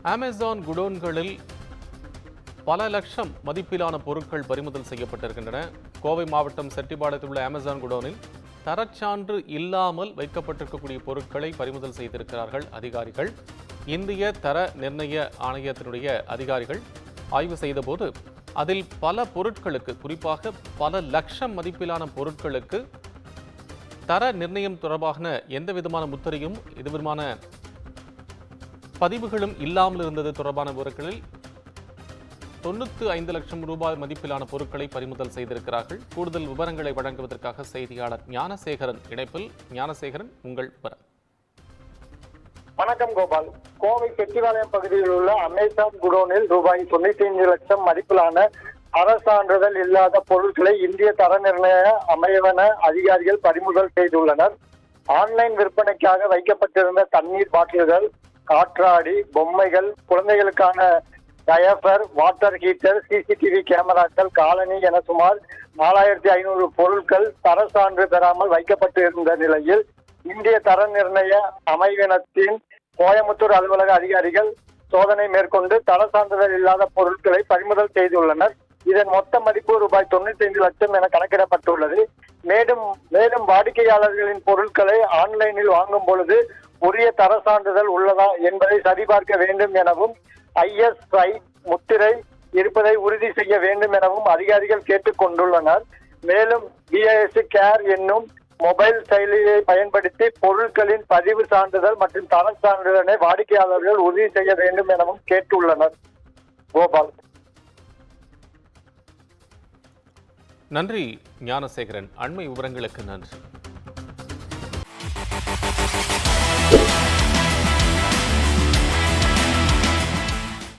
Amazon குடோன்களில் பல லட்சம் மதிப்பிலான பொருட்கள் பறிமுதல் செய்யப்பட்டிருக்கின்றன. கோவை மாவட்டம் செட்டிப்பாளையத்தில் உள்ள அமேசான் குடோனில் தரச்சான்று இல்லாமல் வைக்கப்பட்டிருக்கக்கூடிய பொருட்களை பறிமுதல் செய்திருக்கிறார்கள் அதிகாரிகள். இந்திய தர நிர்ணய ஆணையத்தினுடைய அதிகாரிகள் ஆய்வு செய்தபோது அதில் பல பொருட்களுக்கு, குறிப்பாக பல லட்சம் மதிப்பிலான பொருட்களுக்கு தர நிர்ணயம் தொடர்பான எந்த விதமான முத்திரையும் இது விதமான பதிவுகளும் இல்லாமல் இருந்தது தொடர்பான விவரங்களில் 95 லட்சம் ரூபாய் மதிப்பிலான பொருட்களை பறிமுதல் செய்திருக்கிறார்கள். கூடுதல் விவரங்களை வழங்குவதற்காக செய்தியாளர் ஞானசேகரன் இணைப்பில். ஞானசேகரன், உங்கள் விவரம். வணக்கம் கோபால். கோவை செட்டிப்பாளையம் பகுதியில் உள்ள அமேசான் குடோனில் ரூபாய் 95 லட்சம் மதிப்பிலான அரசான்றிதழ் இல்லாத பொருட்களை இந்திய தர நிர்ணய அமைவன அதிகாரிகள் பறிமுதல் செய்துள்ளனர். ஆன்லைன் விற்பனைக்காக வைக்கப்பட்டிருந்த தண்ணீர் பாட்டில்கள், காற்றாடி, பொம்மைகள், குழந்தைகளுக்கான டயப்பர், வாட்டர் ஹீட்டர், சிசிடிவி கேமராக்கள், காலனி என சுமார் 4500 பொருட்கள் தர சான்று பெறாமல் வைக்கப்பட்டிருந்த நிலையில் இந்திய தர நிர்ணய அமைவினத்தின் கோயமுத்தூர் அலுவலக அதிகாரிகள் சோதனை மேற்கொண்டு தர சான்றிதழ் இல்லாத பொருட்களை பறிமுதல் செய்துள்ளனர். இதன் மொத்த மதிப்பு ரூபாய் 95 லட்சம் என கணக்கிடப்பட்டுள்ளது. மேலும் வாடிக்கையாளர்களின் பொருட்களை ஆன்லைனில் வாங்கும் பொழுது உரிய தர சான்றிதழ் உள்ளதா என்பதை சரிபார்க்க வேண்டும் எனவும் ISI முத்திரை இருப்பதை உறுதி செய்ய வேண்டும் எனவும் அதிகாரிகள் கேட்டுக் கொண்டுள்ளனர். மேலும் BIS கேர் என்னும் மொபைல் செயலியை பயன்படுத்தி பொருட்களின் பதிவு சான்றிதழ் மற்றும் தர சான்றிதழை வாடிக்கையாளர்கள் உறுதி செய்ய வேண்டும் எனவும் கேட்டுள்ளனர். கோபால். நன்றி ஞானசேகரன். அண்மை விவரங்களுக்கு நன்றி.